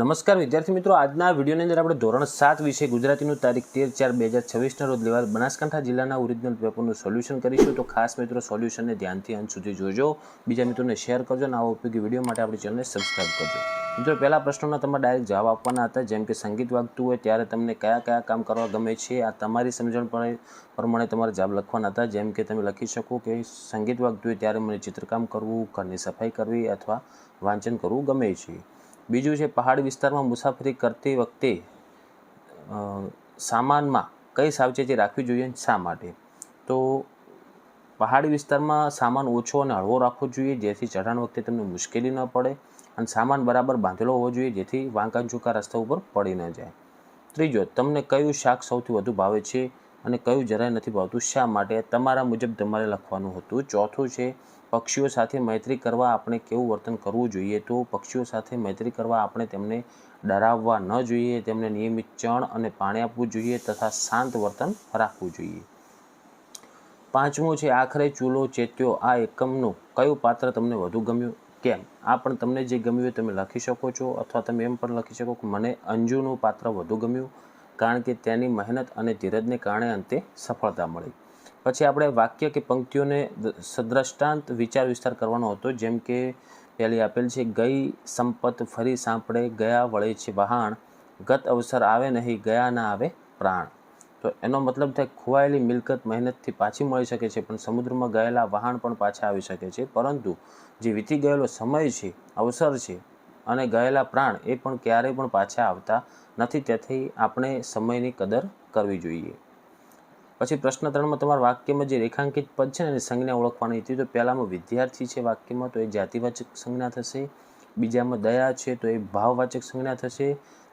નમસ્કાર વિદ્યાર્થી મિત્રો, આજના વિડીયોની અંદર આપણે ધોરણ 7 વિષય ગુજરાતીનું તારીખ 13/4/2026ના રોજ લેવાયેલ બનાસકાંઠા જિલ્લાના ઓરિજિનલ પેપરનું સોલ્યુશન કરીશું. તો ખાસ મિત્રો સોલ્યુશનને ધ્યાનથી અંત સુધી જોજો, બીજા મિત્રોને શેર કરજો અને આવા ઉપયોગી વિડીયો માટે આપણી ચેનલને સબસ્ક્રાઈબ કરજો. મિત્રો, પહેલા પ્રશ્નોના તમારે ડાયરેક્ટ જવાબ આપવાના હતા, જેમ કે સંગીત વાગતું હોય ત્યારે તમને કયા કયા કામ કરવા ગમે છે. આ તમારી સમજણ પ્રમાણે તમારે જવાબ લખવાના હતા, જેમ કે તમે લખી શકો કે સંગીત વાગતું હોય ત્યારે મને ચિત્રકામ કરવું, ઘરની સફાઈ કરવી અથવા વાંચન કરવું ગમે છે. બીજું છે પહાડી વિસ્તારમાં મુસાફરી કરતી વખતે સામાનમાં કઈ સાવચેતી રાખવી જોઈએ, શા માટે? તો પહાડી વિસ્તારમાં સામાન ઓછો અને હળવો રાખવો જોઈએ, જેથી ચઢાણ વખતે તમને મુશ્કેલી ન પડે, અને સામાન બરાબર બાંધેલો હોવો જોઈએ, જેથી વાંકા ચૂકા રસ્તા ઉપર પડી ન જાય. ત્રીજો, તમને કયું શાક સૌથી વધુ ભાવે છે અને કયું જરાય નથી ભાવતું, શા માટે? તમારા મુજબ તમારે લખવાનું હતું. ચોથું છે પક્ષીઓ સાથે મૈત્રી કરવા આપણે કેવું વર્તન કરવું જોઈએ? તો પક્ષીઓ સાથે મૈત્રી કરવા આપણે તેમને ડરાવવા ન જોઈએ, તેમને નિયમિત ચણ અને પાણી આપવું જોઈએ તથા શાંત વર્તન રાખવું જોઈએ. પાંચમું છે આખરે ચૂલો ચેત્યો, આ એકમનું કયું પાત્ર તમને વધુ ગમ્યું, કેમ? આ પણ તમને જે ગમ્યું હોય તમે લખી શકો છો, અથવા તમે એમ પણ લખી શકો કે મને અંજુનું પાત્ર વધુ ગમ્યું, કારણ કે તેની મહેનત અને ધીરજને કારણે અંતે સફળતા મળી. પછી આપણે વાક્ય કે પંક્તિઓને સદ્રષ્ટાંત વિચાર વિસ્તાર કરવાનો હતો, જેમ કે પહેલી આપેલ છે ગઈ સંપત ફરી સાંપડે, ગયા વળે છે વહાણ, ગત અવસર આવે નહીં, ગયા ના આવે પ્રાણ. તો એનો મતલબ થાય ખોવાયેલી મિલકત મહેનતથી પાછી મળી શકે છે, પણ સમુદ્રમાં ગયેલા વહાણ પણ પાછા આવી શકે છે, પરંતુ જે વીતી ગયેલો સમય છે, અવસર છે અને ગયેલા પ્રાણ એ પણ ક્યારેય પણ પાછા આવતા નથી, તેથી આપણે સમયની કદર કરવી જોઈએ. પછી પ્રશ્ન 3માં તમારા વાક્યમાં જે રેખાંકિત પદ છે ને એની સંજ્ઞા ઓળખવાની હતી. તો પહેલામાં વિદ્યાર્થી છે વાક્યમાં, તો એ જાતિવાચક સંજ્ઞા થશે. બીજામાં દયા છે, તો એ ભાવવાચક સંજ્ઞા થશે.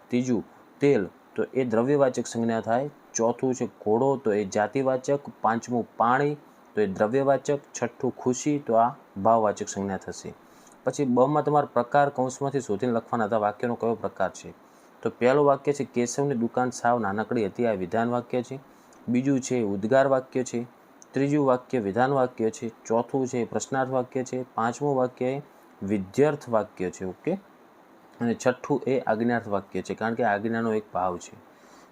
ત્રીજું તેલ, તો એ દ્રવ્યવાચક સંજ્ઞા થાય. ચોથું છે ઘોડો, તો એ જાતિવાચક. પાંચમું પાણી, તો એ દ્રવ્યવાચક. છઠ્ઠું ખુશી, તો આ ભાવવાચક સંજ્ઞા થશે. પછી બમાં તમારા પ્રકાર કૌંસમાંથી શોધીને લખવાના હતા, વાક્યનો કયો પ્રકાર છે. તો પહેલું વાક્ય છે કેશવની દુકાન સાવ નાનકડી હતી, આ વિધાન વાક્ય છે. બીજું છે ઉદ્ગાર વાક્ય છે. ત્રીજું વાક્ય વિધાન વાક્ય છે. ચોથું છે પ્રશ્નાર્થ વાક્ય છે. પાંચમું વાક્ય એ વિધ્યર્થ વાક્ય છે. ઓકે, અને છઠ્ઠું એ આજ્ઞાર્થ વાક્ય છે, કારણ કે આજ્ઞાનો એક ભાવ છે.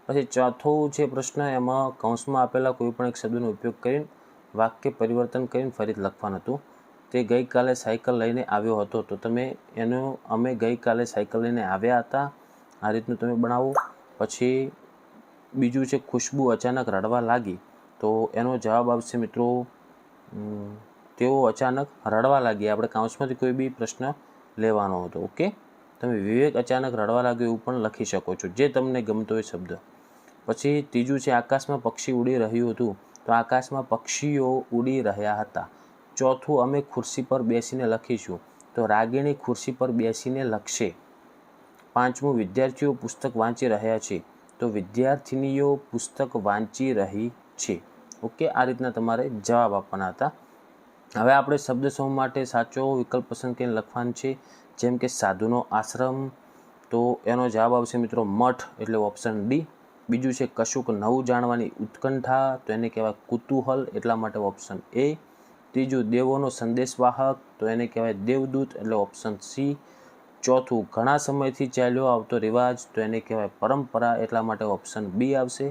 પછી ચોથું છે પ્રશ્ન, એમાં કૌંસમાં આપેલા કોઈ પણ એક શબ્દનો ઉપયોગ કરીને વાક્ય પરિવર્તન કરીને ફરીથી લખવાનું હતું. તે ગઈકાલે સાયકલ લઈને આવ્યો હતો, તો તમે એનો અમે ગઈકાલે સાયકલ લઈને આવ્યા હતા, આ રીતનું તમે બનાવો. પછી બીજું છે ખુશ્બુ અચાનક રડવા લાગી, તો એનો જવાબ આવશે મિત્રો તેઓ અચાનક રડવા લાગી. આપણે કૌંસમાંથી કોઈ બી પ્રશ્ન લેવાનો હતો. ઓકે, તમે વિવેક અચાનક રડવા લાગ્યો એવું પણ લખી શકો છો, જે તમને ગમતો હોય શબ્દ. પછી ત્રીજું છે આકાશમાં પક્ષી ઉડી રહ્યું હતું, તો આકાશમાં પક્ષીઓ ઉડી રહ્યા હતા. ચોથું અમે ખુરશી પર બેસીને લખીશું, તો રાગીણી ખુરશી પર બેસીને લખશે. પાંચમું વિદ્યાર્થીઓ પુસ્તક વાંચી રહ્યા છે, તો વિદ્યાર્થિનીઓ પુસ્તક વાંચી રહી છે. ઓકે, આ રીતના તમારે જવાબ આપવાના હતા. હવે આપણે શબ્દ સમૂહ માટે સાચો વિકલ્પ પસંદ કરીને લખવાનું છે, જેમ કે સાધુનો આશ્રમ, તો એનો જવાબ આવશે મિત્રો મઠ, એટલે ઓપ્શન ડી. બીજું છે કશુંક નવું જાણવાની ઉત્કંઠા, તો એને કહેવાય કુતૂહલ, એટલા માટે ઓપ્શન એ. ત્રીજું દેવોનો સંદેશવાહક, તો એને કહેવાય દેવદૂત, એટલે ઓપ્શન સી. ચોથું ઘણા સમયથી ચાલ્યો આવતો રિવાજ, તો એને કહેવાય પરંપરા, એટલા માટે ઓપ્શન બી આવશે.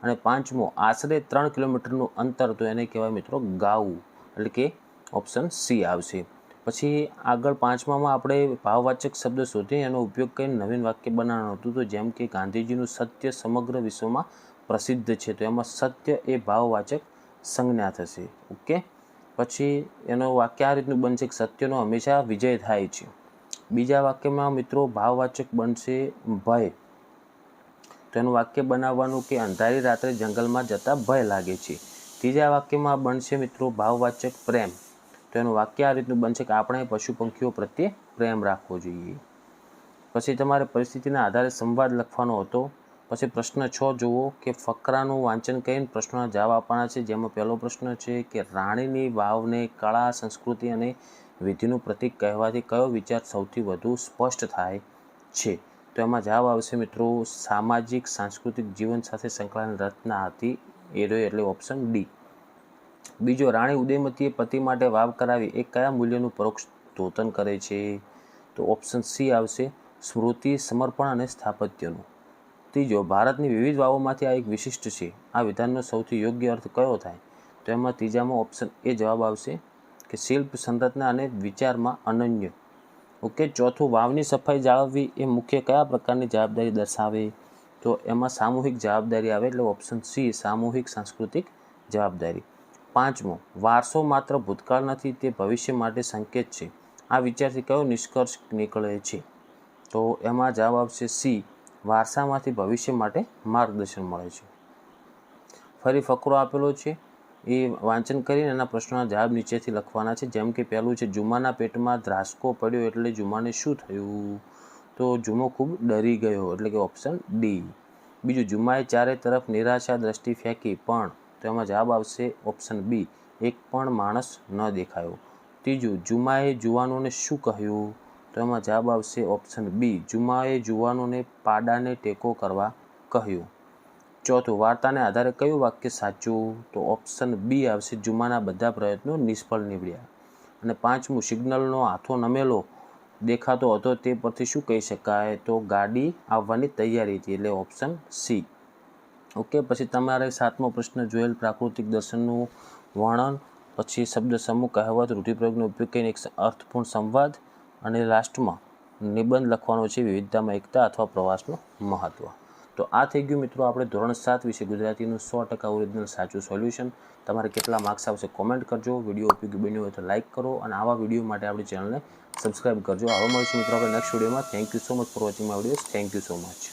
અને પાંચમો આશરે 3 કિલોમીટરનું અંતર, તો એને કહેવાય મિત્રો ગાવું, એટલે કે ઓપ્શન સી આવશે. પછી આગળ પાંચમામાં આપણે ભાવવાચક શબ્દ શોધી એનો ઉપયોગ કરીને નવીન વાક્ય બનાવવાનું હતું. તો જેમ કે ગાંધીજીનું સત્ય સમગ્ર વિશ્વમાં પ્રસિદ્ધ છે, તો એમાં સત્ય એ ભાવવાચક સંજ્ઞા થશે. ઓકે, પછી એનો વાક્ય આ રીતનું બનશે કે સત્યનો હંમેશા વિજય થાય છે. બીજા વાક્યમાં મિત્રો ભાવવાચક બનશે ભય, તો એનું વાક્ય બનાવવાનું કે અંધારી રાત્રે જંગલમાં જતા ભય લાગે છે. ત્રીજા વાક્યમાં બનશે મિત્રો ભાવવાચક પ્રેમ, તો એનું વાક્ય આ રીતનું બનશે કે આપણે પશુ પંખીઓ પ્રત્યે પ્રેમ રાખવો જોઈએ. પછી તમારે પરિસ્થિતિના આધારે સંવાદ લખવાનો હતો. પછી પ્રશ્ન 6 જુઓ કે ફકરાનું વાંચન કરીને પ્રશ્નોના જવાબ આપવાના છે, જેમાં પહેલો પ્રશ્ન છે કે રાણીની વાવને કળા, સંસ્કૃતિ અને વિધિનું પ્રતીક કહેવાથી કયો વિચાર સૌથી વધુ સ્પષ્ટ થાય છે? તો એમાં જવાબ આવશે મિત્રો સામાજિક સાંસ્કૃતિક જીવન સાથે સંકળાયેલ રચના હતી, એટલે ઓપ્શન ડી. બીજો, રાણી ઉદયમતીએ પતિ માટે વાવ કરાવી એ કયા મૂલ્યનું પરોક્ષ ધોતન કરે છે? તો ઓપ્શન સી આવશે સ્મૃતિ, સમર્પણ અને સ્થાપત્યનું. ત્રીજો, ભારતની વિવિધ વાવોમાંથી આ એક વિશિષ્ટ છે. આ વિધાનનો સૌથી યોગ્ય અર્થ કયો થાય? તો એમાં ત્રીજામાં ઓપ્શન એ જવાબ આવશે કે શિલ્પ, સંરચના અને વિચારમાં અનન્ય. ઓકે. ચોથું, વાવની સફાઈ જાળવવી એ મુખ્ય કયા પ્રકારની જવાબદારી દર્શાવે? તો એમાં સામૂહિક જવાબદારી આવે, એટલે ઓપ્શન સી, સામૂહિક સાંસ્કૃતિક જવાબદારી. પાંચમો, વારસો માત્ર ભૂતકાળ નથી, તે ભવિષ્ય માટે સંકેત છે. આ વિચારથી કયો નિષ્કર્ષ નીકળે છે? તો એમાં જવાબ આવશે સી, વારસામાંથી ભવિષ્ય માટે માર્ગદર્શન મળે છે. ફરી ફકરો આપેલો છે, એ વાંચન કરીને એના પ્રશ્નોના જવાબ નીચેથી લખવાના છે. જેમ કે પહેલું છે, જુમાના પેટમાં ધ્રાસકો પડ્યો એટલે જુમાને શું થયું? તો જુમો ખૂબ ડરી ગયો, એટલે કે ઓપ્શન ડી. બીજું, જુમાએ ચારે તરફ નિરાશા દ્રષ્ટિ ફેંકી, પણ તો એમાં જવાબ આવશે ઓપ્શન બી, એક પણ માણસ ન દેખાયો. ત્રીજું, જુમાએ જુવાનોને શું કહ્યું? તો એમાં જવાબ આવશે ઓપ્શન બી, જુમાએ જુવાનોને પાડાને ટેકો કરવા કહ્યું. ચોથું, વાર્તાને આધારે કયું વાક્ય સાચું? તો ઓપ્શન બી આવશે, જુમાના બધા પ્રયત્નો નિષ્ફળ નીવડ્યા. અને પાંચમું, સિગ્નલનો હાથો નમેલો દેખાતો હતો, તે પરથી શું કહી શકાય? તો ગાડી આવવાની તૈયારી હતી, એટલે ઓપ્શન સી. ઓકે. પછી તમારે સાતમો પ્રશ્ન જોયેલ પ્રાકૃતિક દર્શનનું વર્ણન, પછી શબ્દ સમૂહ, કહેવત, રૂઢિપ્રયોગનો ઉપયોગ કરીને એક અર્થપૂર્ણ સંવાદ, અને લાસ્ટમાં નિબંધ લખવાનો છે, વિવિધતામાં એકતા અથવા પ્રવાસનું મહત્ત્વ. તો આ થઈ ગયું મિત્રો આપણે ધોરણ 7 વિશે ગુજરાતીનું 100% ઓરિજિનલ સાચું સોલ્યુશન. તમારે કેટલા માર્ક્સ આવશે કોમેન્ટ કરજો. વિડીયો ઉપયોગી બન્યો હોય તો લાઇક કરો, અને આવા વિડીયો માટે આપણી ચેનલને સબસ્ક્રાઈબ કરજો. આવા મળીશું મિત્રો આપણે નેક્સ્ટ વિડીયોમાં. Thank you so much for watching my videos. Thank you so much.